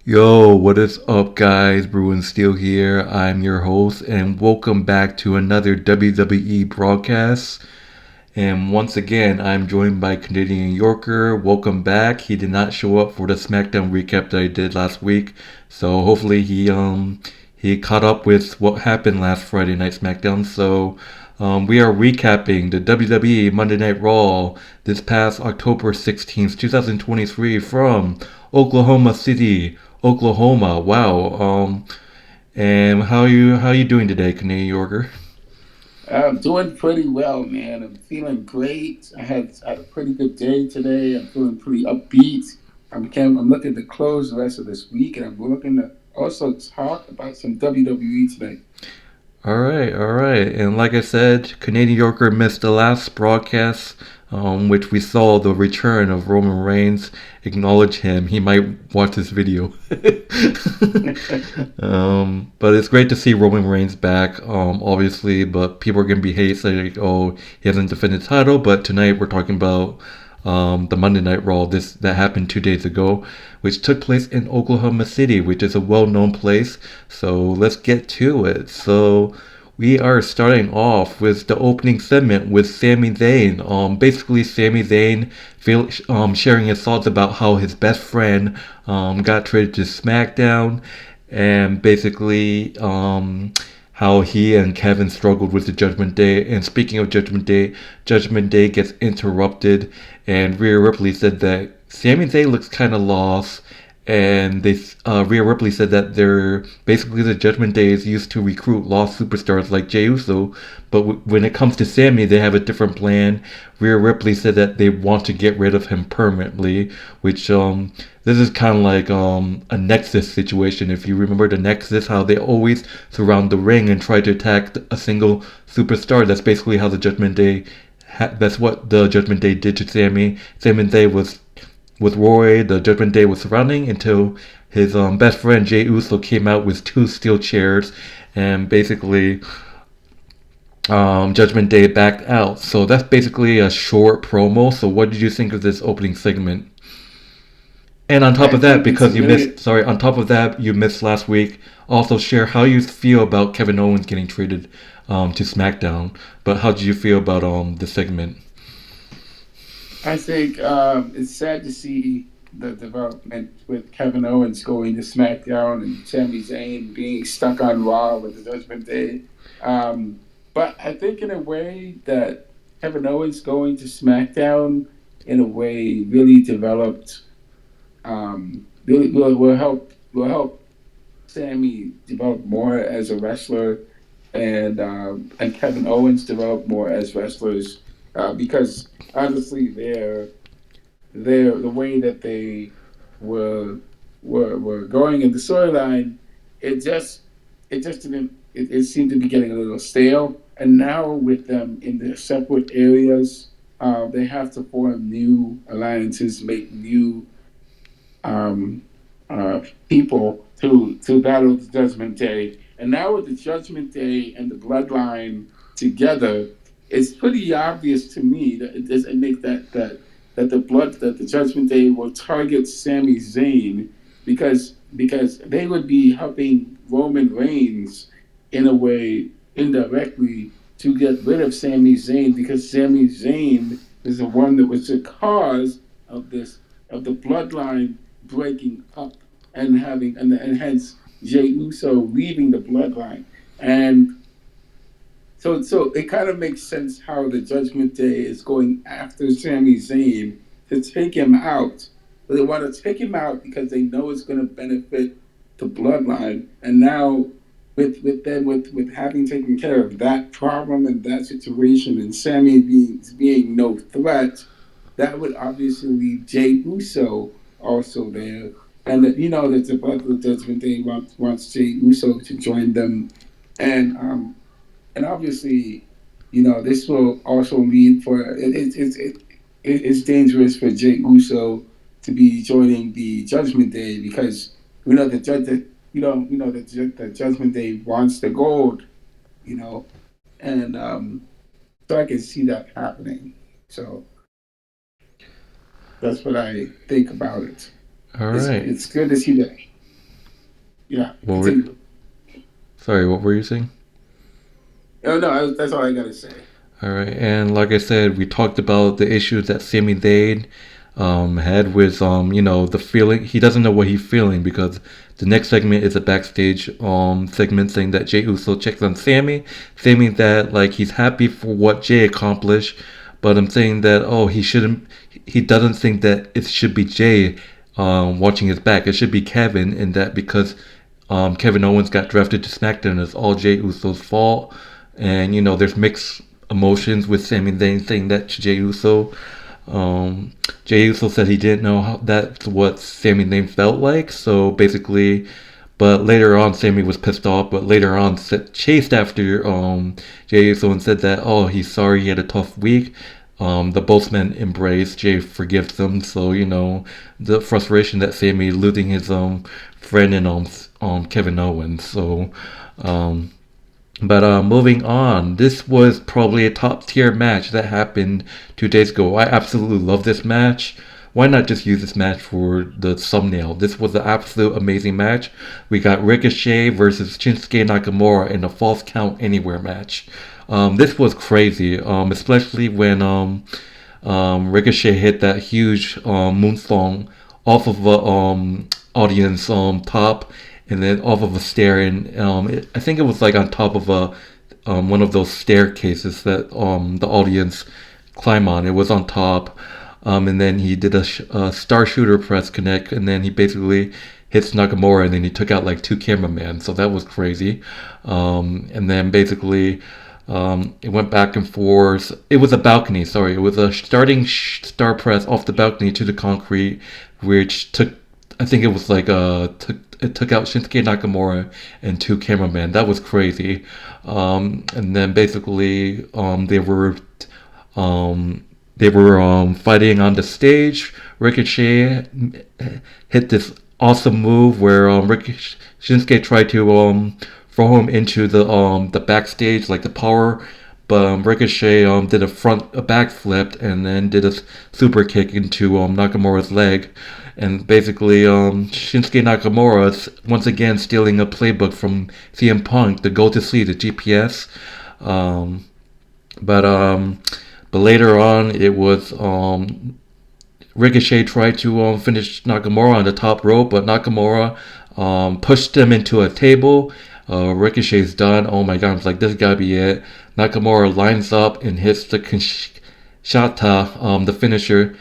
Yo, what is up, guys? Bruin Steel here. I'm your host, and welcome back to another WWE broadcast. And once again, I'm joined by Canadian Yorker. Welcome back. He did not show up for the SmackDown recap that I did last week, so hopefully he caught up with what happened last Friday Night SmackDown. So we are recapping the WWE Monday Night Raw this past October 16th, 2023 from Oklahoma City, Oklahoma. Wow. And how you doing today, Canadian Yorker? I'm doing pretty well, man. I'm feeling great. I had a pretty good day today. I'm feeling pretty upbeat. I'm looking to close the rest of this week, and I'm looking to also talk about some WWE today. All right. And like I said, Canadian Yorker missed the last broadcast, which we saw the return of Roman Reigns. Acknowledge him. He might watch this video. But it's great to see Roman Reigns back, obviously. But people are going to be hate saying, like, oh, he hasn't defended the title. But tonight we're talking about the Monday Night Raw this that happened 2 days ago, which took place in Oklahoma City, which is a well-known place. So let's get to it. So we are starting off with the opening segment with Sami Zayn. Basically, Sami Zayn sharing his thoughts about how his best friend got traded to SmackDown, and basically how he and Kevin struggled with the Judgment Day. And speaking of Judgment Day gets interrupted, and Rhea Ripley said that Sami Zayn looks kind of lost, and Rhea Ripley said that they're basically the Judgment Day is used to recruit lost superstars like Jey Uso, but when it comes to Sami, they have a different plan. Rhea Ripley said that they want to get rid of him permanently, which this is kind of like a Nexus situation. If you remember the Nexus, how they always surround the ring and try to attack a single superstar. That's basically how the Judgment Day. That's what the Judgment Day did to Sami. Sami Zayn was with Roy. The Judgment Day was surrounding until his best friend Jey Uso came out with two steel chairs, and basically Judgment Day backed out. So that's basically a short promo. So what did you think of this opening segment? And on top I of that, think it's because you really. missed, sorry, on top of that, you missed last week. Also, share how you feel about Kevin Owens getting traded to SmackDown. But how did you feel about the segment? I think it's sad to see the development with Kevin Owens going to SmackDown and Sami Zayn being stuck on Raw with the Judgment Day. Um, but I think in a way that Kevin Owens going to SmackDown in a way really developed really will help Sammy develop more as a wrestler, and Kevin Owens develop more as wrestlers because honestly, they're the way that they were were going in the storyline, it just it just didn't it seemed to be getting a little stale. And now with them in their separate areas, they have to form new alliances, make new um, people to battle the Judgment Day. And now with the Judgment Day and the Bloodline together, it's pretty obvious to me that it makes that the Judgment Day will target Sami Zayn because they would be helping Roman Reigns in a way indirectly to get rid of Sami Zayn because Sami Zayn is the one that was the cause of this of the bloodline breaking up and hence Jey Uso leaving the bloodline. And so it kind of makes sense how the Judgment Day is going after Sami Zayn to take him out. But they want to take him out because they know it's going to benefit the bloodline. And now with having taken care of that problem and that situation and Sami being no threat, that would obviously leave Jey Uso also there. And that that the Judgment Day wants Jey Uso to join them. And obviously, this will also lead for it's dangerous for Jey Uso to be joining the Judgment Day because we know the judge that the Judgment Day wants the gold, you know, and so I can see that happening. So that's what I think about it. All It's right. it's good to see that. Yeah, What were, continue. sorry, what were you saying? Oh no, that's all I gotta say. All right, and like I said, we talked about the issues that Sami Zayn had with the feeling. He doesn't know what he's feeling because the next segment is a backstage segment saying that Jey Uso checks on Sami, saying that like he's happy for what Jey accomplished, but I'm saying that he shouldn't. He doesn't think that it should be Jey watching his back. It should be Kevin, and that because Kevin Owens got drafted to SmackDown, it's all Jey Uso's fault. And there's mixed emotions with Sami Zayn saying that to Jey Uso. Jey Uso said he didn't know how that's what Sami Zayn felt like. So basically, but later on, Sami was pissed off. But later on, chased after Jey Uso and said that he's sorry he had a tough week. The both men embrace. Jey forgives them. So the frustration that Sami losing his friend and Kevin Owens. So um, but moving on, this was probably a top tier match that happened 2 days ago. I absolutely love this match. Why not just use this match for the thumbnail? This was an absolute amazing match. We got Ricochet versus Shinsuke Nakamura in a false count anywhere match. This was crazy, especially when Ricochet hit that huge moonsault off of a audience top and then off of a stair, and I think it was like on top of a one of those staircases that the audience climb on. It was on top, and then he did a star shooter press connect, and then he basically hits Nakamura, and then he took out like two cameramen. So that was crazy, and then basically. It went back and forth. It was a balcony, sorry. It was a starting star press off the balcony to the concrete, which took, I think it was like it took out Shinsuke Nakamura and two cameramen. That was crazy. And then basically they were fighting on the stage. Ricochet hit this awesome move where Shinsuke tried to throw him into the backstage like the power. But Ricochet did a backflip and then did a super kick into Nakamura's leg, and basically Shinsuke Nakamura is once again stealing a playbook from CM Punk, the Go to Sleep, the GPS. Um, but but later on it was Ricochet tried to finish Nakamura on the top rope, but Nakamura pushed him into a table. Ricochet's done. Oh my god, it's like, this gotta be it. Nakamura lines up and hits the Kinshata, the finisher.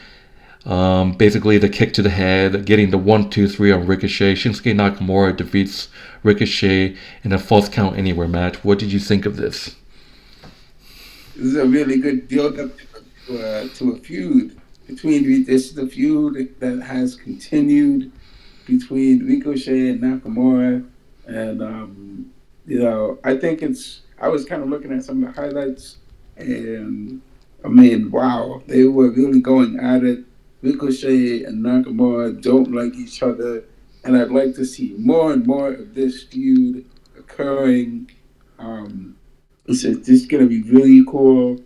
Basically, the kick to the head, getting the 1, 2, 3 on Ricochet. Shinsuke Nakamura defeats Ricochet in a false count anywhere match. What did you think of this? This is a really good build up to a feud between. This is a feud that has continued between Ricochet and Nakamura, and I think it's. I was kind of looking at some of the highlights, and I mean, wow, they were really going at it. Ricochet and Nakamura don't like each other, and I'd like to see more and more of this feud occurring. Um, it's going to be really cool.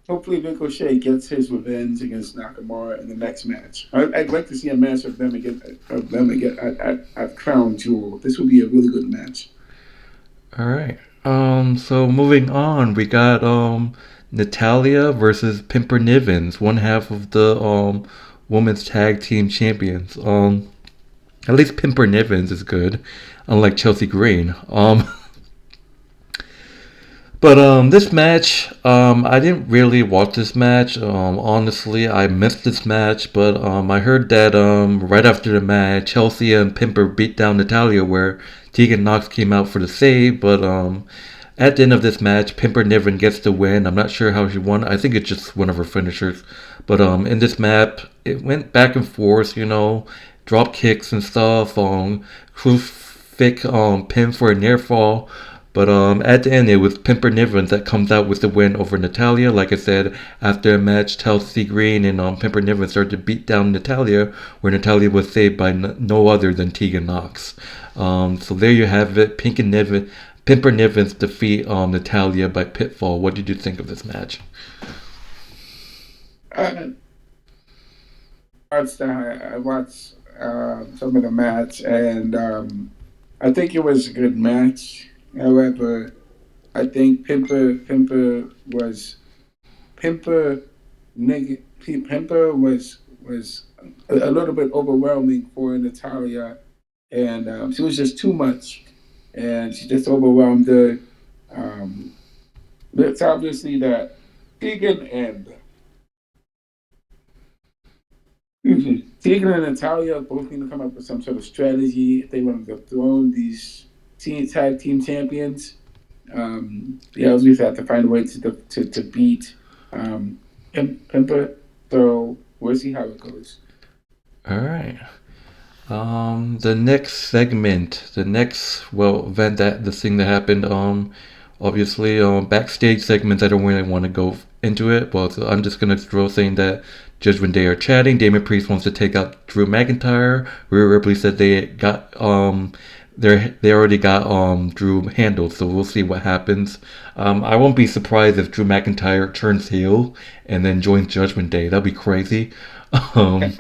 Hopefully, Ricochet gets his revenge against Nakamura in the next match. I'd like to see a match of them again at Crown Jewel. This would be a really good match. All right. So moving on, we got Natalya versus Pimper Nivens, one half of the women's tag team champions. At least Pimper Nivens is good, unlike Chelsea Green. But this match, I didn't really watch this match. Honestly, I missed this match. But I heard that right after the match, Chelsea and Pimper beat down Natalya, where Tegan Knox came out for the save. But at the end of this match, Pimper Niven gets the win. I'm not sure how she won. I think it's just one of her finishers. But in this match, it went back and forth. Drop kicks and stuff. Crucifix pin for a near fall. But at the end, it was Pimper Niven that comes out with the win over Natalya. Like I said, after a match, Chelsea Green and Pimper Niven started to beat down Natalya, where Natalya was saved by no other than Tegan Knox. So there you have it. Pimper Niven's defeat Natalya by Pitfall. What did you think of this match? I watched some of the match, and I think it was a good match. However, I think Pimper Pimper was a little bit overwhelming for Natalya, and she was just too much, and she just overwhelmed her. Um, it's obviously that Tegan and Tegan and Natalya both need to come up with some sort of strategy if they want to dethrone these tag team champions. They always have to find a way to beat Pimper. So we'll see how it goes. All right. The next segment, the next event that the thing that happened, obviously, backstage segments. I don't really want to go into it, but I'm just gonna throw saying that Judgment Day are chatting. Damien Priest wants to take out Drew McIntyre. Rhea Ripley said they already got Drew handled, so we'll see what happens. I won't be surprised if Drew McIntyre turns heel and then joins Judgment Day. That'd be crazy. Um,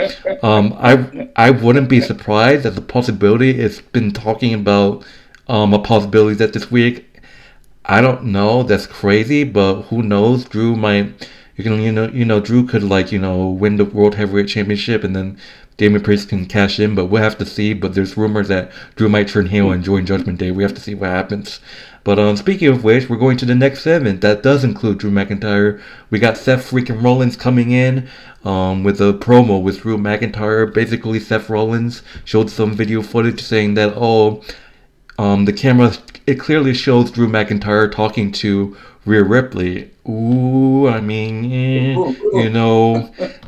I wouldn't be surprised as a possibility. It's been talking about a possibility that this week. I don't know. That's crazy, but who knows? Drew might. Drew could win the World Heavyweight Championship, and then Damien Priest can cash in. But we'll have to see. But there's rumors that Drew might turn heel and join Judgment Day. We have to see what happens. But speaking of which, we're going to the next segment that does include Drew McIntyre. We got Seth freaking Rollins coming in with a promo with Drew McIntyre. Basically, Seth Rollins showed some video footage saying that the camera, it clearly shows Drew McIntyre talking to Rhea Ripley. Ooh, I mean,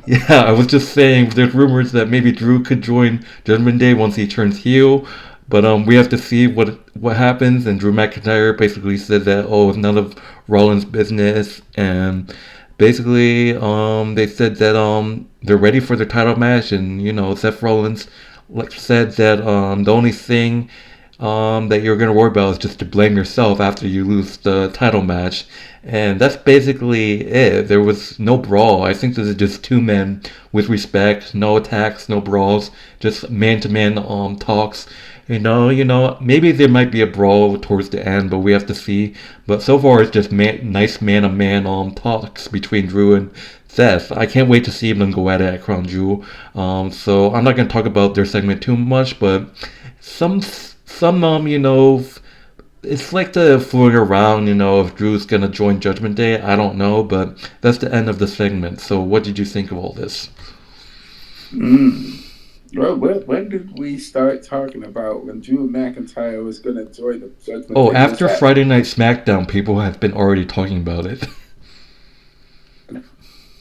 yeah, I was just saying there's rumors that maybe Drew could join Judgment Day once he turns heel. But we have to see what happens. And Drew McIntyre basically said that it's none of Rollins' business, and basically they said that they're ready for their title match. And Seth Rollins said that the only thing that you're gonna worry about is just to blame yourself after you lose the title match. And that's basically it. There was no brawl. I think this is just two men with respect, no attacks, no brawls, just man-to-man talks. Maybe there might be a brawl towards the end, but we have to see. But so far, it's just nice man-to-man talks between Drew and Seth. I can't wait to see them go at it at Crown Jewel. So I'm not gonna talk about their segment too much, but some it's like the floating around, if Drew's gonna join Judgment Day. I don't know, but that's the end of the segment. So what did you think of all this? Mm. Well, when did we start talking about when Drew McIntyre was going to join the Judgment Oh, Day? Was after that Friday Night SmackDown, people have been already talking about it.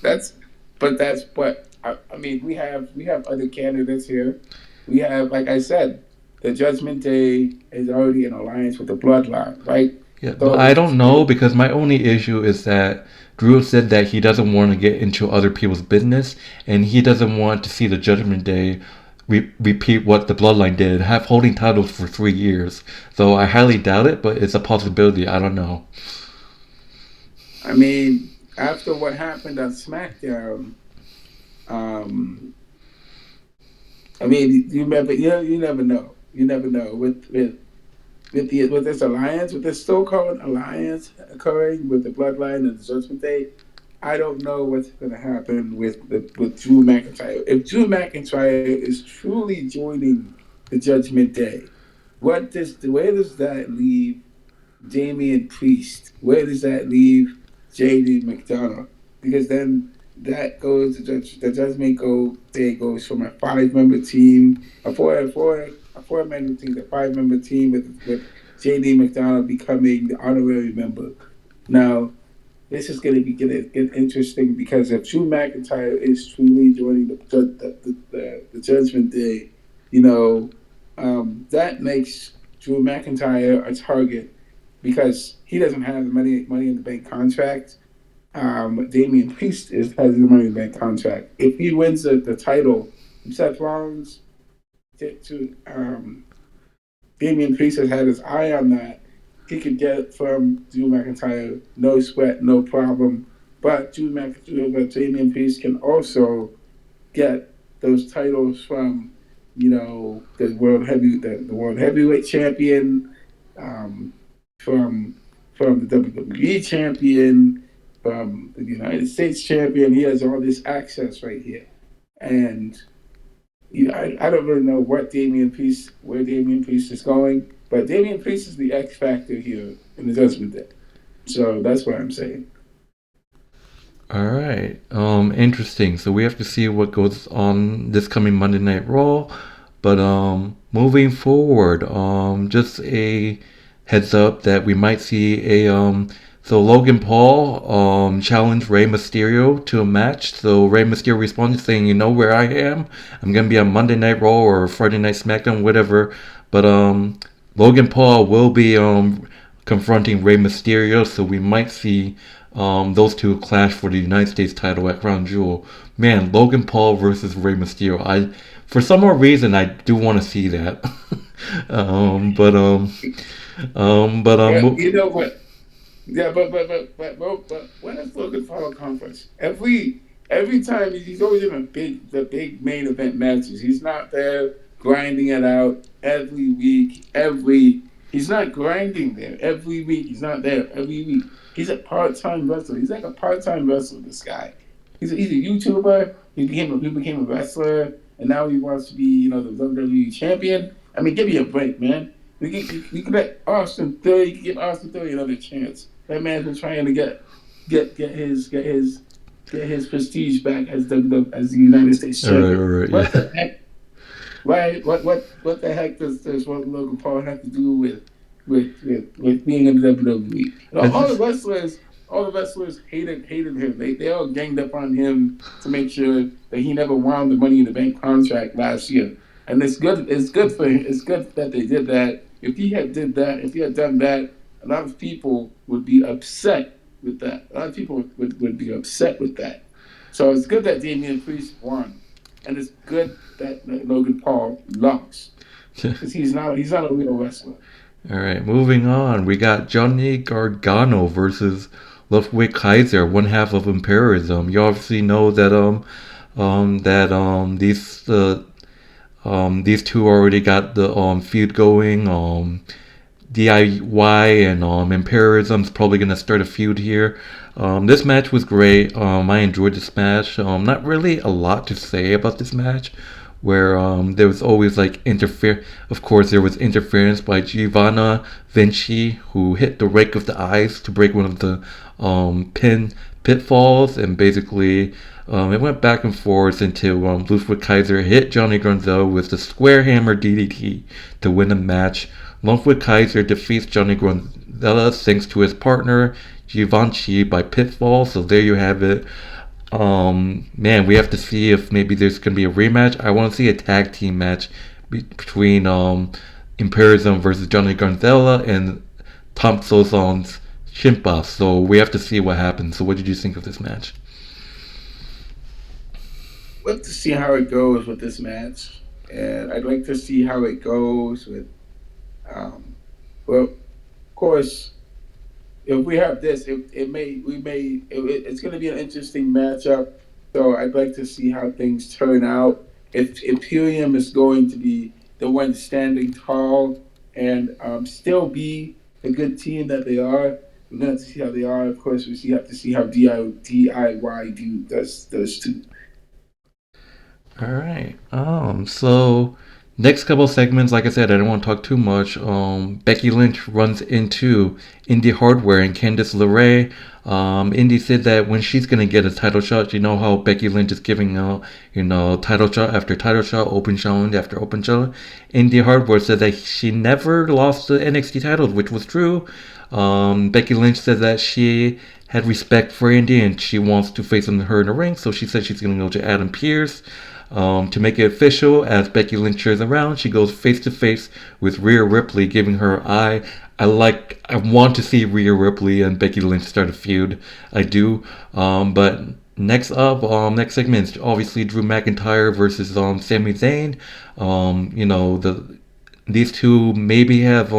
that's? But that's what I mean. We have other candidates here. We have, like I said, the Judgment Day is already in alliance with the Bloodline, right? Yeah, but I So don't know because my only issue is that Drew said that he doesn't want to get into other people's business and he doesn't want to see the Judgment Day repeat what the Bloodline did, have holding titles for 3 years. So I highly doubt it, but it's a possibility. I don't know. I mean, after what happened on SmackDown, um, I mean, you never know. You never know with this alliance, with this so-called alliance occurring with the Bloodline and the Judgment Day. I don't know what's going to happen with Drew McIntyre. If Drew McIntyre is truly joining the Judgment Day, where does that leave Damian Priest? Where does that leave JD McDonough? Because then that goes the Judgment Day goes from a 5-member team, a 4-member team, a 5-member team with JD McDonough becoming the honorary member. Now this is going to be get interesting because if Drew McIntyre is truly joining the Judgment Day, that makes Drew McIntyre a target because he doesn't have the money in the bank contract. Damian Priest has the money in the bank contract. If he wins the title, Seth Rollins to Damian Priest has had his eye on that. He could get it from Drew McIntyre, no sweat, no problem. But Damian Priest can also get those titles from the world heavyweight champion, um, from the WWE champion, from the United States champion. He has all this access right here, and I don't really know where Damian Priest is going, but Damian Priest is the X factor here in the Judgment Day. So that's what I'm saying. All right. Interesting. So we have to see what goes on this coming Monday Night Raw. But moving forward, just a heads up that we might see a so Logan Paul challenged Rey Mysterio to a match. So Rey Mysterio responded saying, "You know where I am. I'm gonna be on Monday Night Raw or Friday Night SmackDown, whatever." But Logan Paul will be confronting Rey Mysterio, so we might see those two clash for the United States title at Crown Jewel. Man, Logan Paul versus Rey Mysterio. For some more reason, I do want to see that. um, but um, but Yeah, you know what? Yeah, but when is Logan Paul conference? Every time he's always in the big main event matches. He's not there grinding it out every week. He's not grinding there every week. He's not there every week. He's a part time wrestler. He's like a part time wrestler. This guy. He's a YouTuber. He became a wrestler, and now he wants to be the WWE champion. I mean, give me a break, man. We can let Austin Theory give Austin Theory another chance. That man's been trying to get his prestige back as the United States all right, champion. all right, What yeah. the heck? Why? What the heck does Logan Paul have to do with being in the WWE? I just All the wrestlers hated him. They all ganged up on him to make sure that he never won the Money in the Bank contract last year. And it's good. It's good for him. It's good that they did that. If he had done that, a lot of people would be upset with that. A lot of people would be upset with that. So it's good that Damian Priest won, and it's good that Logan Paul lost because he's not a real wrestler. all right. Moving on, we got Johnny Gargano versus Ludwig Kaiser, one half of Imperialism. You obviously know that these two already got the feud going. DIY and Imperialism's probably gonna start a feud here. This match was great. I enjoyed this match. Not really a lot to say about this match, where there was always like interfere. Of course, there was interference by Giovanna Vinci, who hit the rake of the eyes to break one of the pin pitfalls, and basically it went back and forth until Ludwig Kaiser hit Johnny Gargano with the square hammer DDT to win the match. Ludwig Kaiser defeats Johnny Gargano thanks to his partner Givenchy by pitfall. So there you have it. Man, we have to see if maybe there's gonna be a rematch. I want to see a tag team match between Imperialism versus Johnny Gargano and Tom Sozon's Shimpa. So we have to see what happens. So what did you think of this match? Like to see how it goes with this match, and I'd like to see how it goes with. Um, well, of course, if we have this, it may we may it's going to be an interesting matchup. So I'd like to see how things turn out. If Imperium is going to be the one standing tall and still be the good team that they are, we're going to see how they are. Of course, have to see how DIY does too. All right. So next couple segments, like I said, I don't want to talk too much. Becky Lynch runs into Indie Hardware and Candice LeRae. Indy said that when she's gonna get a title shot, you know how Becky Lynch is giving out, title shot after title shot, open challenge after open challenge. Indie Hardware said that she never lost the NXT titles, which was true. Becky Lynch said that she had respect for Indy and she wants to face her in the ring, so she said she's gonna go to Adam Pearce. To make it official, as Becky Lynch turns around, she goes face to face with Rhea Ripley, giving her eye. I want to see Rhea Ripley and Becky Lynch start a feud. I do. But next segment is obviously Drew McIntyre versus Sami Zayn. These two maybe have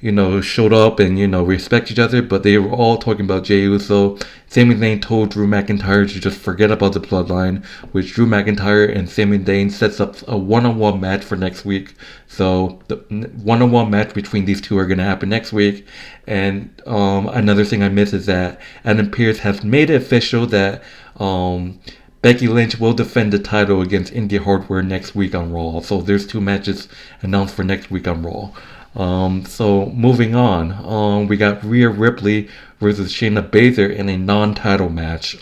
showed up and, respect each other, but they were all talking about Jey Uso. Sami Zayn told Drew McIntyre to just forget about the bloodline, which Drew McIntyre and Sami Zayn sets up a one-on-one match for next week. So the one-on-one match between these two are going to happen next week. And another thing I missed is that Adam Pearce has made it official that Becky Lynch will defend the title against Indie Hardware next week on Raw. So there's 2 matches announced for next week on Raw. So moving on, we got Rhea Ripley versus Shayna Baszler in a non-title match.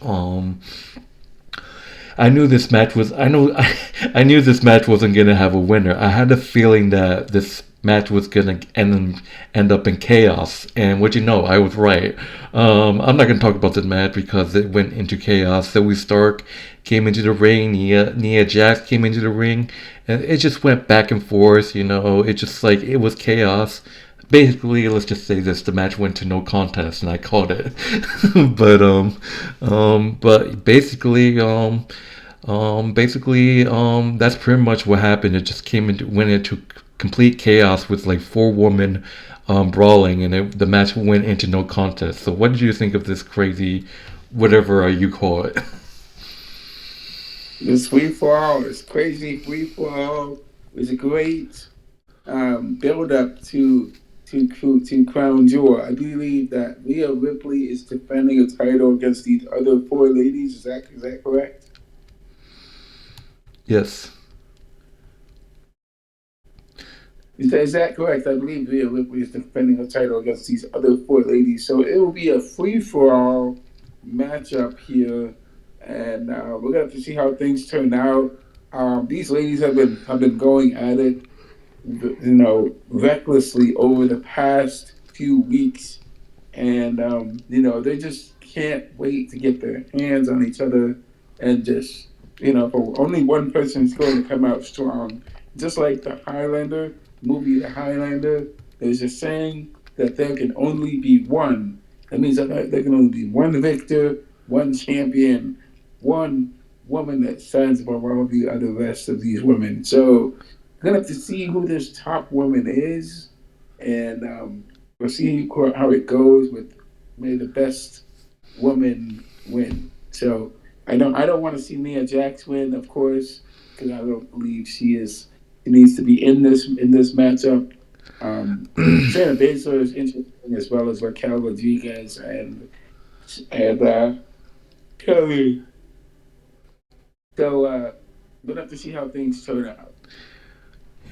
I knew this match was. I knew this match wasn't gonna have a winner. I had a feeling that this match was gonna end up in chaos. And what I was right. I'm not gonna talk about this match because it went into chaos. Zoe Stark came into the ring. Nia Jax came into the ring, and it just went back and forth. It just like it was chaos. Basically, let's just say this: the match went to no contest, and I called it. But basically, that's pretty much what happened. It just went into complete chaos with like 4 women brawling, and the match went into no contest. So, what did you think of this crazy, whatever you call it? This free for all, this crazy free for all was a great build up to Crown Jewel. I believe that Rhea Ripley is defending a title against these other 4 ladies. Is that correct? Yes. Is that correct? I believe Rhea Ripley is defending a title against these other 4 ladies. So it will be a free for all matchup here, and we're gonna have to see how things turn out. These ladies have been going at it, recklessly over the past few weeks, and they just can't wait to get their hands on each other, and just for only one person is going to come out strong. Just like the Highlander movie, The Highlander, there's a saying that there can only be one. That means that there can only be one victor, one champion, one woman that stands above all of the other rest of these women. So we're gonna have to see who this top woman is, and we'll see how it goes. With may the best woman win. So I don't want to see Nia Jax win, of course, because I don't believe she needs to be in this matchup. Shayna Baszler is interesting, as well as Raquel Rodriguez and Kelly. So we'll have to see how things turn out.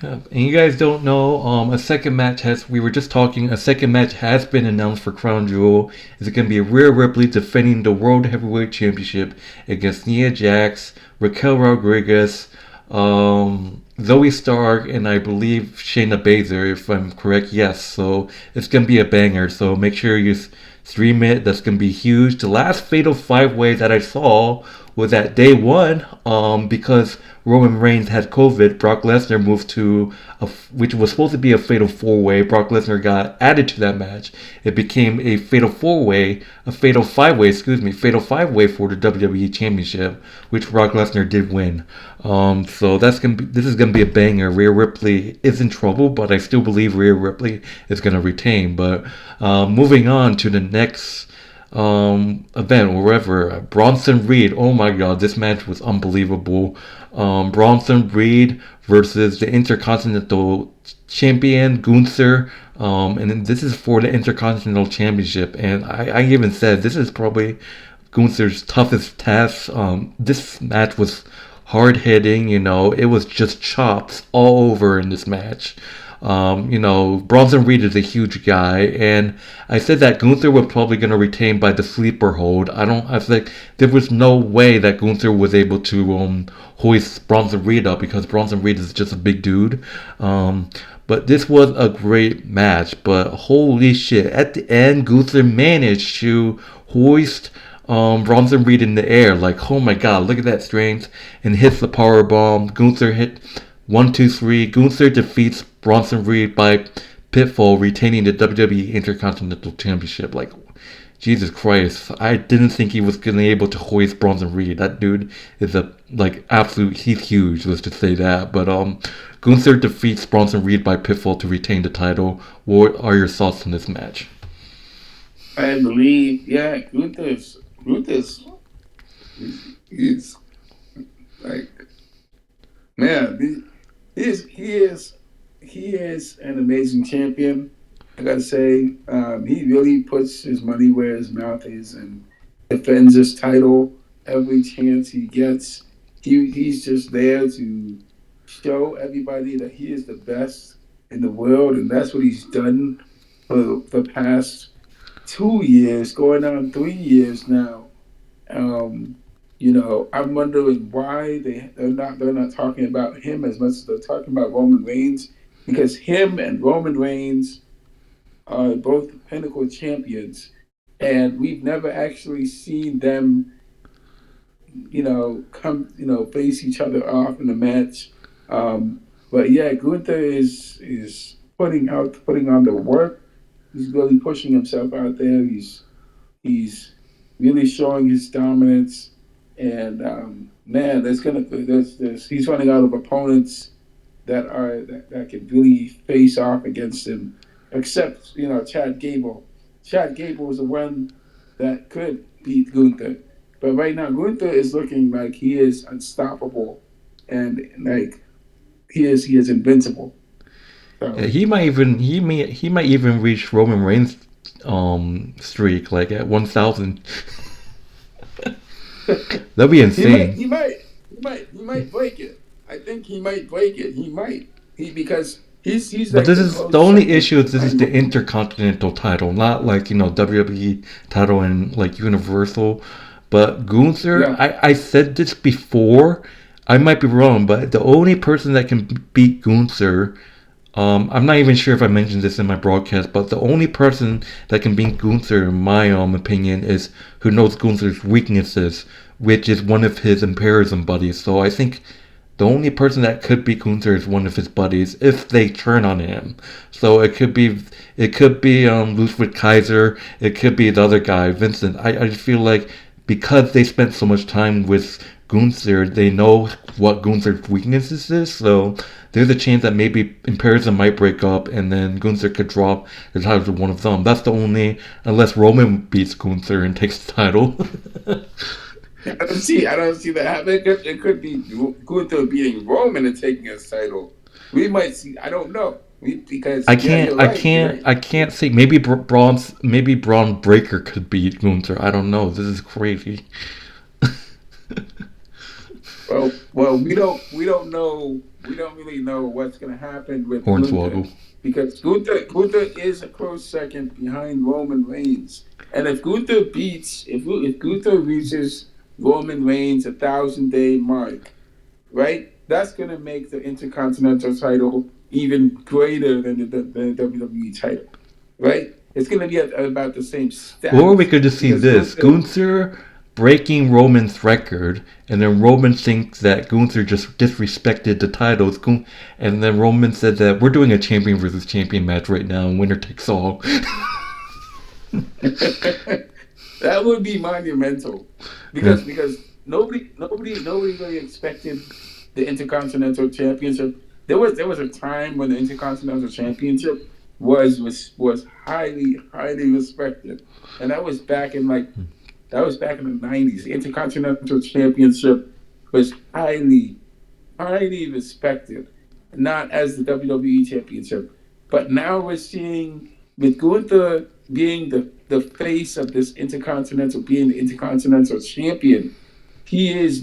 Yeah, and you guys don't know, a second match we were just talking, a second match has been announced for Crown Jewel. It's going to be Rhea Ripley defending the World Heavyweight Championship against Nia Jax, Raquel Rodriguez, Zoe Stark, and I believe Shayna Baszler, if I'm correct. Yes, so it's going to be a banger, so make sure you stream it. That's going to be huge. The last Fatal 5-Way that I saw was at day 1, because Roman Reigns had COVID. Brock Lesnar moved to which was supposed to be a Fatal 4-Way. Brock Lesnar got added to that match. It became a Fatal 4-Way, a Fatal 5-Way, Fatal 5-Way for the WWE Championship, which Brock Lesnar did win. So this is gonna be a banger. Rhea Ripley is in trouble, but I still believe Rhea Ripley is gonna retain. But moving on to the next event, wherever, Bronson Reed. Oh my God, this match was unbelievable. Bronson Reed versus the Intercontinental Champion Gunther, and this is for the Intercontinental Championship. And I even said this is probably Gunther's toughest task. This match was hard hitting. It was just chops all over in this match. Bronson Reed is a huge guy, and I said that Gunther was probably going to retain by the sleeper hold. I think there was no way that Gunther was able to hoist Bronson Reed up, because Bronson Reed is just a big dude. But this was a great match, but holy shit, at the end, Gunther managed to hoist Bronson Reed in the air. Like, oh my God, look at that strength, and hits the power bomb. Gunther hit 1, 2, 3. Gunther defeats Bronson Reed by pinfall, retaining the WWE Intercontinental Championship. Like, Jesus Christ, I didn't think he was gonna be able to hoist Bronson Reed. That dude is he's huge, let's just say that. But Gunther defeats Bronson Reed by pinfall to retain the title. What are your thoughts on this match? I believe, yeah, Gunther's he's like, man, he is an amazing champion. I gotta say, he really puts his money where his mouth is and defends his title every chance he gets. He's just there to show everybody that he is the best in the world, and that's what he's done for the past 2 years, going on 3 years now. Um, I'm wondering why they're not talking about him as much as they're talking about Roman Reigns, because him and Roman Reigns are both pinnacle champions, and we've never actually seen them, come, face each other off in a match. But yeah, Gunther is putting on the work. He's really pushing himself out there. He's really showing his dominance, and man, there's he's running out of opponents that can really face off against him, except Chad Gable. Chad Gable is the one that could beat Gunther, but right now Gunther is looking like he is unstoppable, and like he is invincible. Yeah, So he might even reach Roman Reigns streak like at 1,000. That'd be he might, insane. he might, he might break it. I think he might break it. He might. Because he's But like this the is the close only second issue is this is behind the Roman. Intercontinental title, not like WWE title and like Universal. But Gunther, Yeah. I said this before. I might be wrong, but the only person that can beat Gunther, I'm not even sure if I mentioned this in my broadcast, but the only person that can beat Gunther, in my opinion, is who knows Gunther's weaknesses, which is one of his imperialism buddies. So I think the only person that could beat Gunther is one of his buddies if they turn on him. So it could be Ludwig Kaiser, it could be the other guy, Vincent. I just feel like because they spent so much time with Gunther, they know what Gunther's weaknesses is. So there's a chance that maybe Imperialism might break up and then Gunther could drop the title to one of them. That's the only, unless Roman beats Gunther and takes the title. I don't see that happening. It could be Gunther beating Roman and taking his title. We might see. I don't know. Because I yeah, can't, you're I right. You're can't, right. I can't say. Maybe Braun Breaker could beat Gunther. I don't know. This is crazy. Well, we don't know. We don't really know what's going to happen with Gunther, Hornswoggle. because Gunther is a close second behind Roman Reigns, and if Gunther reaches Roman Reigns 1,000 day mark, right? That's going to make the Intercontinental title even greater than the WWE title, right? It's going to be at about the same Or we status could just see because this: Gunther. Gunther breaking Roman's record, and then Roman thinks that Gunther just disrespected the titles, and then Roman said that we're doing a champion versus champion match right now, and winner takes all. That would be monumental, Yeah. because nobody really expected the Intercontinental Championship. There was a time when the Intercontinental Championship was highly respected, and that was back in the '90s. The Intercontinental Championship was highly respected, not as the WWE Championship. But now we're seeing, with Gunther being the face of this Intercontinental, being the Intercontinental Champion, he is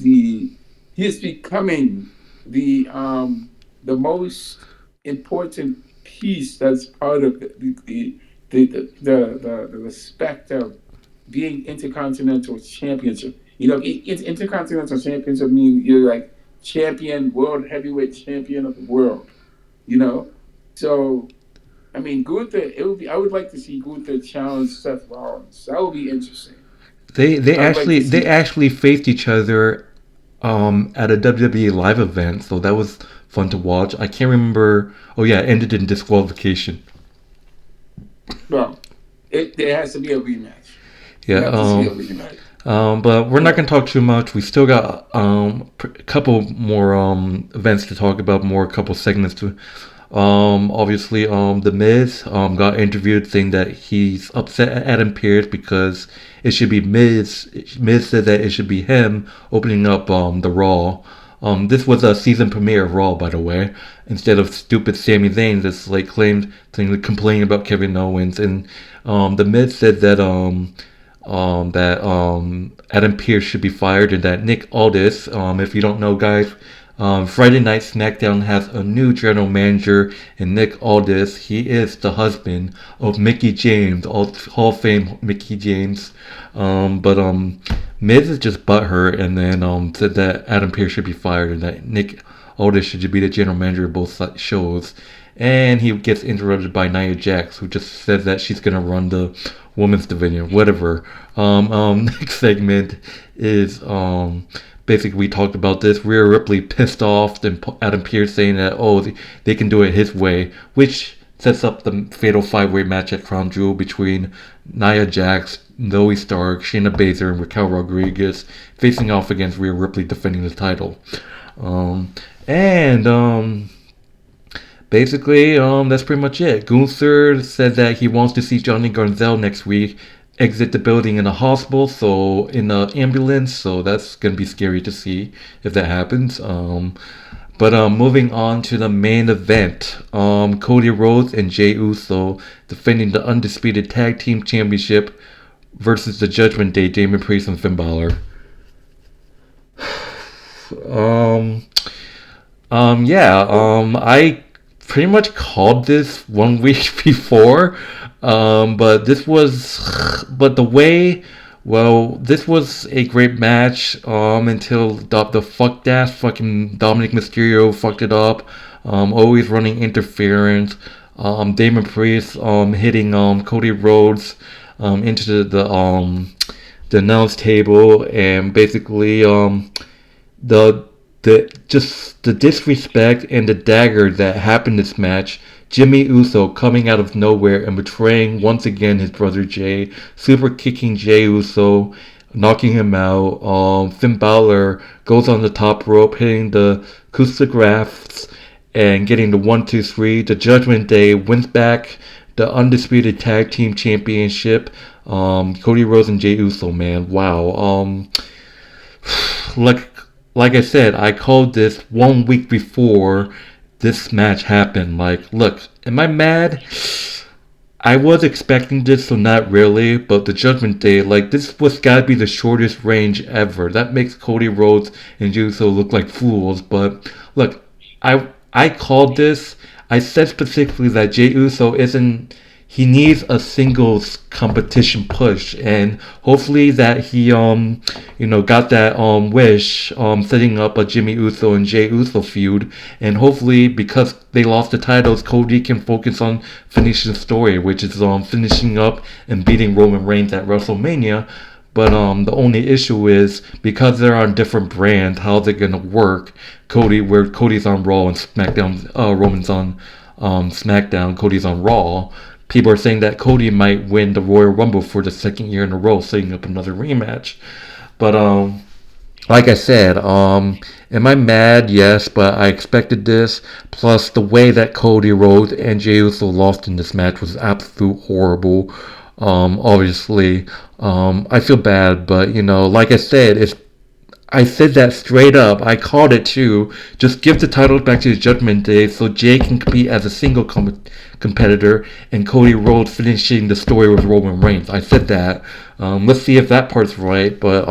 becoming the most important piece that's part of the respect of being Intercontinental Championship. Intercontinental Championship means you're like champion, world heavyweight champion of the world. You know, so I mean, Gunther. It would be. I would like to see Gunther challenge Seth Rollins. That would be interesting. They they I would like actually to they see that. actually faced each other at a WWE live event, so that was fun to watch. I can't remember. Oh yeah, it ended in disqualification. Well, there has to be a rematch. Yeah. We have to see a rematch. But we're not going to talk too much. We still got a couple more events to talk about, more couple segments to. Obviously, The Miz got interviewed saying that he's upset at Adam Pearce because it should be Miz. Miz said that it should be him opening up the Raw. This was a season premiere of Raw, by the way, instead of stupid Sami Zayn that's like complaining about Kevin Owens. And The Miz said that Adam Pearce should be fired and that Nick Aldis, if you don't know, guys, Friday Night SmackDown has a new general manager in Nick Aldis. He is the husband of Mickie James, Hall of Fame Mickie James. But Miz is just butthurt and then said that Adam Pearce should be fired and that Nick Aldis should be the general manager of both shows. And he gets interrupted by Nia Jax, who just says that she's gonna run the women's division, whatever. Next segment is basically we talked about this. Rhea Ripley pissed off and Adam Pearce saying that they can do it his way, which sets up the fatal 5-way match at Crown Jewel between Nia Jax, Zoe Stark, Shayna Baszler, and Raquel Rodriguez facing off against Rhea Ripley defending the title. Basically, that's pretty much it. Gunther said that he wants to see Johnny Gargano next week exit the building in a hospital, so in an ambulance, so that's gonna be scary to see if that happens. But moving on to the main event, Cody Rhodes and Jey Uso defending the Undisputed Tag Team Championship versus the Judgment Day, Damien Priest and Finn Balor. I pretty much called this 1 week before, but this was a great match, until the fucking Dominic Mysterio fucked it up, always running interference, Damien Priest, hitting, Cody Rhodes, into the announce table, and basically, the disrespect and the dagger that happened in this match. Jimmy Uso coming out of nowhere and betraying once again his brother Jay, super kicking Jey Uso, knocking him out. Finn Balor goes on the top rope, hitting the coup de grace and getting the 1-2-3. The Judgment Day wins back the Undisputed Tag Team Championship. Cody Rhodes and Jey Uso, man, wow. Like I said, I called this 1 week before this match happened. Like, look, am I mad? I was expecting this, so not really, but the Judgment Day, like, this was gotta be the shortest range ever. That makes Cody Rhodes and Jey Uso look like fools, but look, I called this. I said specifically that Jey Uso he needs a singles competition push, and hopefully that he got that wish, setting up a Jimmy Uso and Jey Uso feud, and hopefully because they lost the titles, Cody can focus on finishing the story, which is finishing up and beating Roman Reigns at WrestleMania. But the only issue is because they're on different brands, how's it gonna work? Where Cody's on Raw and SmackDown, Roman's on SmackDown, Cody's on Raw. People are saying that Cody might win the Royal Rumble for the second year in a row, setting up another rematch. But like I said, am I mad? Yes, but I expected this. Plus, the way that Cody Rhodes and Jey Uso lost in this match was absolute horrible. Obviously, I feel bad, but like I said, I said that straight up. I called it too. Just give the titles back to the Judgment Day so Jay can compete as a single competitor and Cody Rhodes finishing the story with Roman Reigns. I said that. Let's see if that part's right. But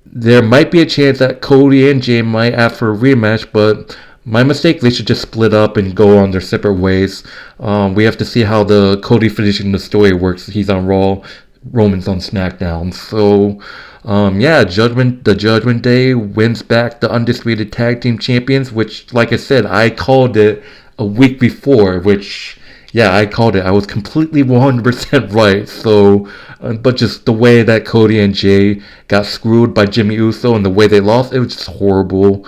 there might be a chance that Cody and Jay might ask for a rematch, but my mistake, they should just split up and go on their separate ways. We have to see how the Cody finishing the story works. He's on Raw, Roman's on SmackDown. So, the Judgment Day wins back the Undisputed Tag Team Champions, which, like I said, I called it a week before, which, yeah, I called it. I was completely 100% right. So, but just the way that Cody and Jay got screwed by Jimmy Uso and the way they lost, it was just horrible.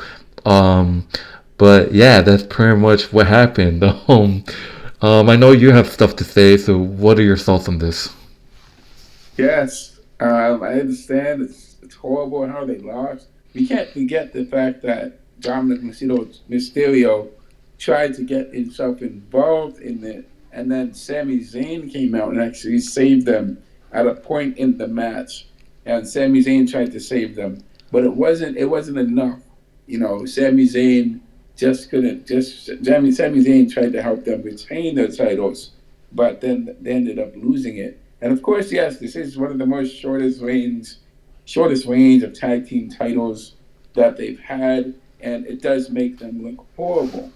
But yeah, that's pretty much what happened. I know you have stuff to say, so what are your thoughts on this? Yes, I understand. It's horrible how they lost. We can't forget the fact that Dominic Mysterio tried to get himself involved in it, and then Sami Zayn came out and actually saved them at a point in the match. And Sami Zayn tried to save them, but it wasn't enough. Sami Zayn just couldn't. Just Sami Zayn tried to help them retain their titles, but then they ended up losing it. And of course, yes, this is one of the most shortest range of tag team titles that they've had, and it does make them look horrible.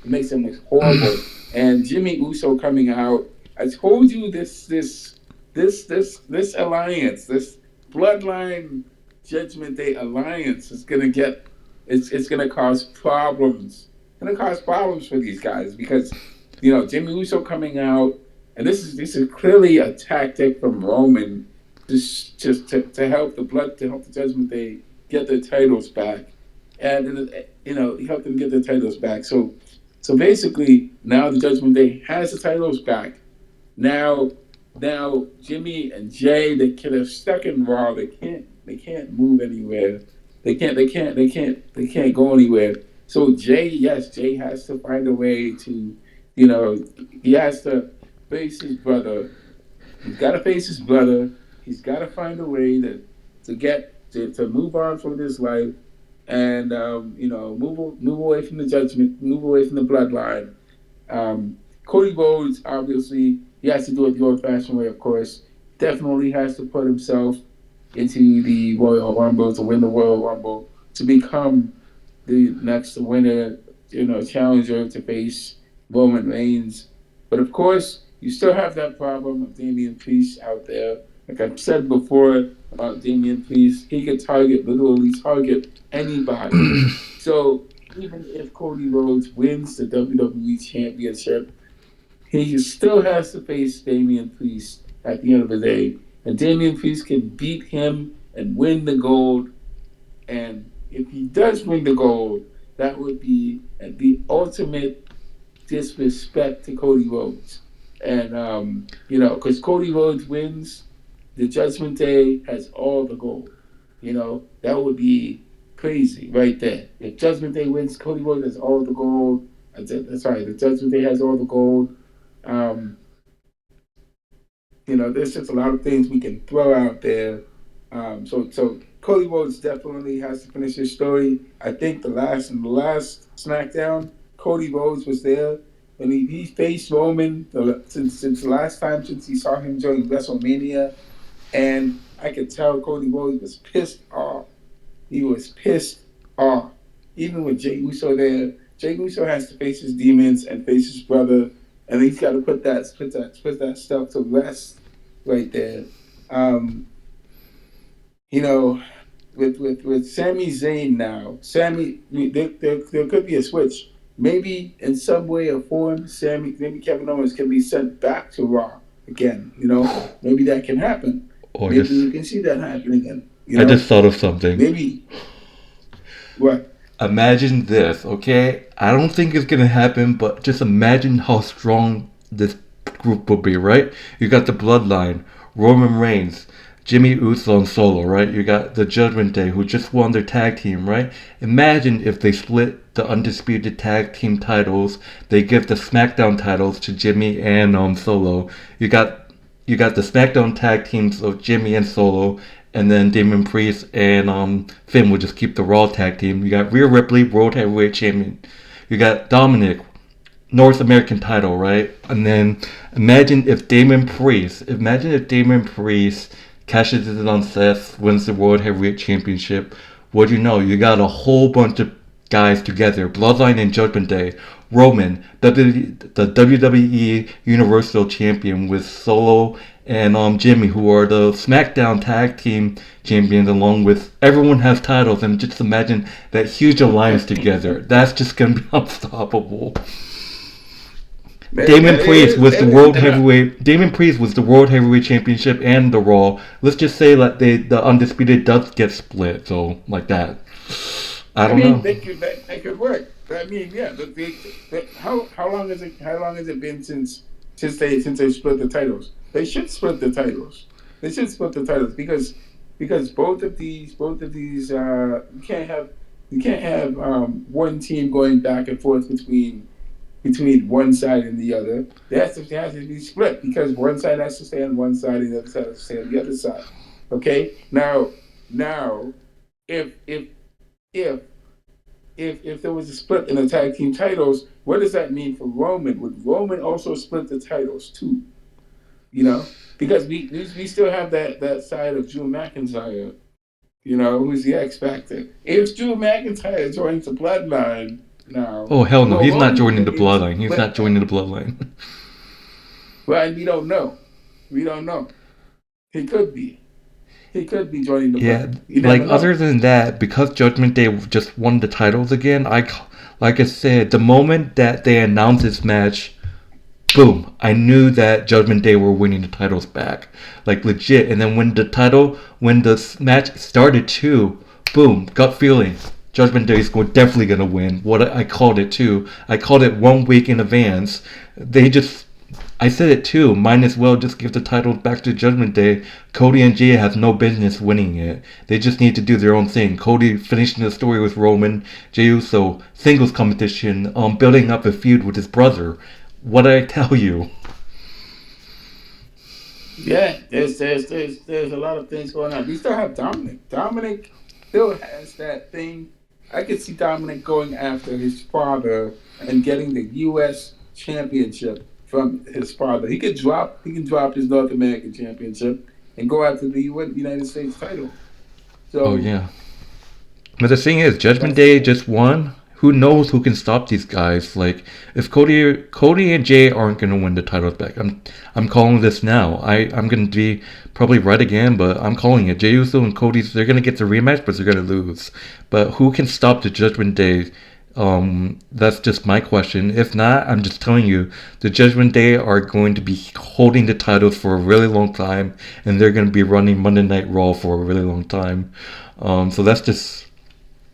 It makes them look horrible. And Jimmy Uso coming out, I told you this alliance, this bloodline Judgment Day alliance is gonna get it's gonna cause problems. It's gonna cause problems for these guys because Jimmy Uso coming out, and this is clearly a tactic from Roman, just to help the Judgment Day get their titles back, and help them get their titles back. So basically, now the Judgment Day has the titles back. Now, now Jimmy and Jay, they're stuck in Raw. They can't move anywhere. They can't go anywhere. So Jay, yes, Jay has to find a way to, you know, he has to face his brother. He's got to face his brother. He's got to find a way to move on from this life, and move away from the judgment, move away from the bloodline. Cody Rhodes, obviously, he has to do it the old-fashioned way, of course. Definitely has to put himself into the Royal Rumble to win the Royal Rumble, to become the next winner, challenger to face Roman Reigns. But of course, you still have that problem of Damian Priest out there. Like I've said before about Damian Priest, he could literally target anybody. So even if Cody Rhodes wins the WWE Championship, he still has to face Damian Priest at the end of the day. And Damian Priest can beat him and win the gold. And if he does win the gold, that would be the ultimate disrespect to Cody Rhodes. And, because Cody Rhodes wins, the Judgment Day has all the gold. That would be crazy right there. If Judgment Day wins, Cody Rhodes has all the gold. Sorry, the Judgment Day has all the gold. Um, there's just a lot of things we can throw out there. So Cody Rhodes definitely has to finish his story. I think in the last SmackDown, Cody Rhodes was there when he faced Roman since the last time since he saw him during WrestleMania, and I could tell Cody Rhodes was pissed off. He was pissed off. Even with Jey Uso there, Jey Uso has to face his demons and face his brother, and he's got to put that stuff to rest right there. Um, you know, with Sami Zayn now, there could be a switch. Maybe in some way or form, maybe Kevin Owens can be sent back to Raw again. Maybe that can happen. Or Maybe just we can see that happen again. I just thought of something. Maybe what? Imagine this, okay? I don't think it's gonna happen, but just imagine how strong this group will be, right? You got the Bloodline, Roman Reigns, Jimmy Uso and Solo, right? You got the Judgment Day, who just won their tag team, right? Imagine if they split the Undisputed Tag Team titles. They give the SmackDown titles to Jimmy and Solo. You got the SmackDown tag teams of Jimmy and Solo, and then Damien Priest and Finn will just keep the Raw tag team. You got Rhea Ripley, World Heavyweight Champion. You got Dominic, North American title, right? And then imagine if Damien Priest cashes in on Seth, wins the World Heavyweight Championship. What do you know? You got a whole bunch of guys together. Bloodline and Judgment Day. Roman, the WWE Universal Champion with Solo and Jimmy, who are the SmackDown Tag Team Champions, along with everyone has titles. And just imagine that huge alliance together. That's just gonna be unstoppable. Damien Priest was the World Heavyweight Championship and the Raw. Let's just say that the Undisputed does get split, so like that. I don't know. They could work. I mean, yeah. How long has it been since they split the titles? They should split the titles. They should split the titles because both of these you can't have one team going back and forth between one side and the other. They have to be split because one side has to stay on one side and the other side has to stay on the other side. Okay. Now, if if if there was a split in the tag team titles, what does that mean for Roman? Would Roman also split the titles too? Because we still have that side of Drew McIntyre, who's the X Factor. If Drew McIntyre joins the Bloodline now, Oh hell no, well, he's not Roman joining wouldn't the be able to bloodline. He's split not that. joining the bloodline. Well, we don't know. We don't know. He could be. He could be joining the Yeah, Bloodline. You like never other know. than that, because Judgment Day just won the titles again, like I said, the moment that they announced this match, boom, I knew that Judgment Day were winning the titles back, like legit. And then when the match started too, boom, gut feeling, Judgment Day is definitely gonna win. What I called it too, I called it 1 week in advance. They just I said it too. Might as well just give the title back to Judgment Day. Cody and Jay have no business winning it. They just need to do their own thing. Cody finishing the story with Roman, Jey Uso singles competition, building up a feud with his brother. What did I tell you? Yeah, there's a lot of things going on. We still have Dominic. Dominic still has that thing. I could see Dominic going after his father and getting the U.S. championship from his father. He can drop his North American championship and go after the United States title. Oh So yeah. But the thing is, Judgment that's Day just won. Who knows who can stop these guys? Like, if Cody and Jay aren't gonna win the titles back, I'm calling this now. I'm gonna be probably right again, but I'm calling it. Jey Uso and Cody's they're gonna get the rematch, but they're gonna lose. But who can stop the Judgment Day? That's just my question. If not, I'm just telling you, the Judgment Day are going to be holding the titles for a really long time, and they're going to be running Monday Night Raw for a really long time. So that's just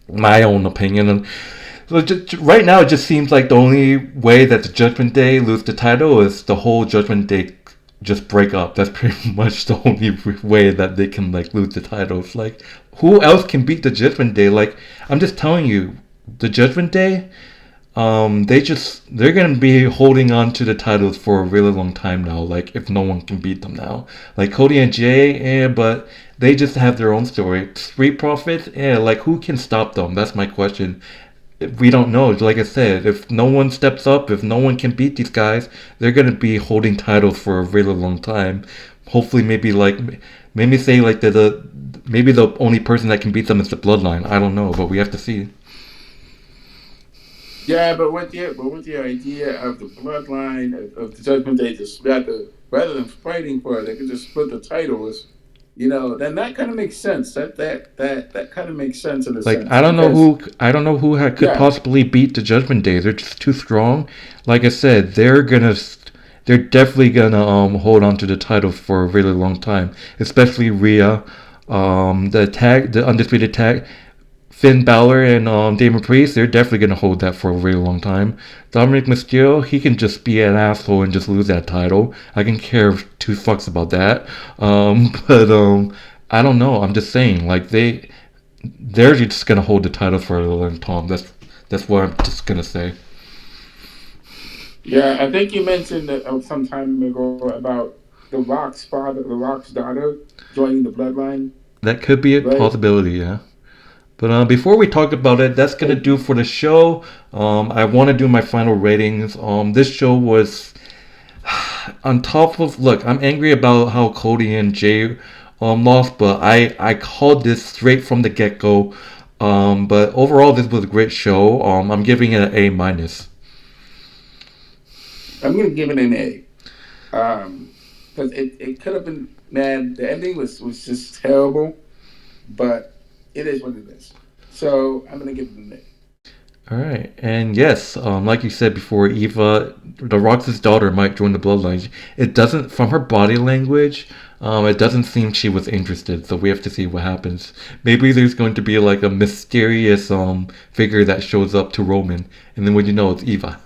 my own opinion. And so right now, it just seems like the only way that the Judgment Day lose the title is the whole Judgment Day just break up. That's pretty much the only way that they can like lose the titles. Like, who else can beat the Judgment Day? Like, I'm just telling you, the Judgment Day, they're gonna be holding on to the titles for a really long time now. Like, if no one can beat them now, like Cody and Jay, but they just have their own story. Street Profits, like who can stop them? That's my question. We don't know. Like I said, if no one steps up, if no one can beat these guys, they're gonna be holding titles for a really long time. Hopefully, maybe say like maybe the only person that can beat them is the Bloodline. I don't know, but we have to see. Yeah, but with the idea of the bloodline of the Judgment Day, just rather than fighting for it, they could just split the titles. Then that kind of makes sense. That kind of makes sense in a Like sense because I don't know who could yeah, possibly beat the Judgment Day. They're just too strong. Like I said, they're definitely gonna hold on to the title for a really long time. Especially Rhea, the undisputed tag, Finn Balor and Damien Priest. They're definitely gonna hold that for a really long time. Dominic Mysterio, he can just be an asshole and just lose that title. I can care two fucks about that. But I don't know. I'm just saying, like they're just gonna hold the title for a long time. That's what I'm just gonna say. yeah. I think you mentioned that some time ago about the Rock's daughter joining the bloodline, That could be a right? possibility, yeah. But before we talk about it, that's gonna And do for the show. I want to do my final ratings. This show was on top of. Look, I'm angry about how Cody and Jay lost, but I called this straight from the get go. But overall, this was a great show. I'm giving it an A minus. I'm gonna give it an A. Because it could have been, man. The ending was just terrible, but it is what it is. So I'm gonna give it an A. All right, and yes, like you said before, Eva, the Rox's daughter, might join the Bloodline. It doesn't, from her body language, it doesn't seem she was interested. So we have to see what happens. Maybe there's going to be like a mysterious figure that shows up to Roman, and then when you know, it's Eva.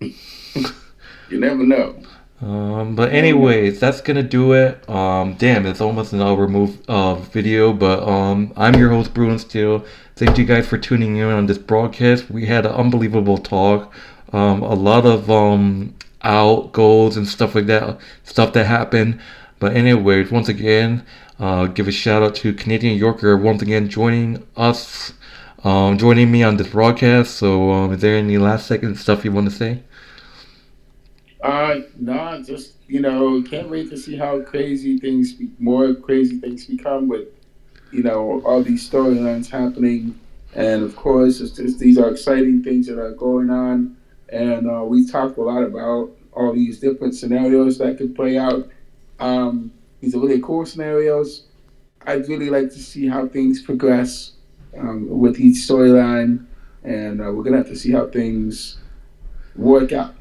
You never know. But And anyways, that's gonna do it. Damn, it's almost an hour move video, but I'm your host Bruin Steel. Thank you guys for tuning in on this broadcast. We had an unbelievable talk. A lot of out goals and stuff like that, stuff that happened. But anyways, once again, give a shout out to Canadian Yorker once again joining us, joining me on this broadcast. So, is there any last second stuff you want to say? no, just can't wait to see how more crazy things become with all these storylines happening, and of course, these are exciting things that are going on, and we talked a lot about all these different scenarios that could play out. These are really cool scenarios. I'd really like to see how things progress with each storyline, and we're gonna have to see how things work out.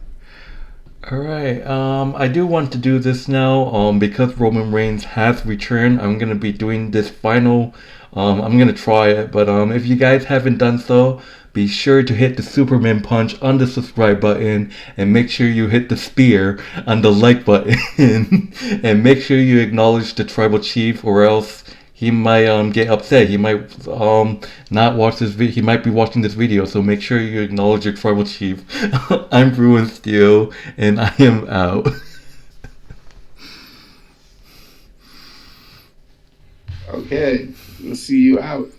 All right. I do want to do this now. Because Roman Reigns has returned, I'm gonna be doing this final. I'm gonna try it, but if you guys haven't done so, be sure to hit the Superman punch on the subscribe button, and make sure you hit the spear on the like button, and make sure you acknowledge the tribal chief, or else he might get upset. He might not watch this video. He might be watching this video, so make sure you acknowledge your tribal chief. I'm Bruin Steel, and I am out. Okay, we'll see you out.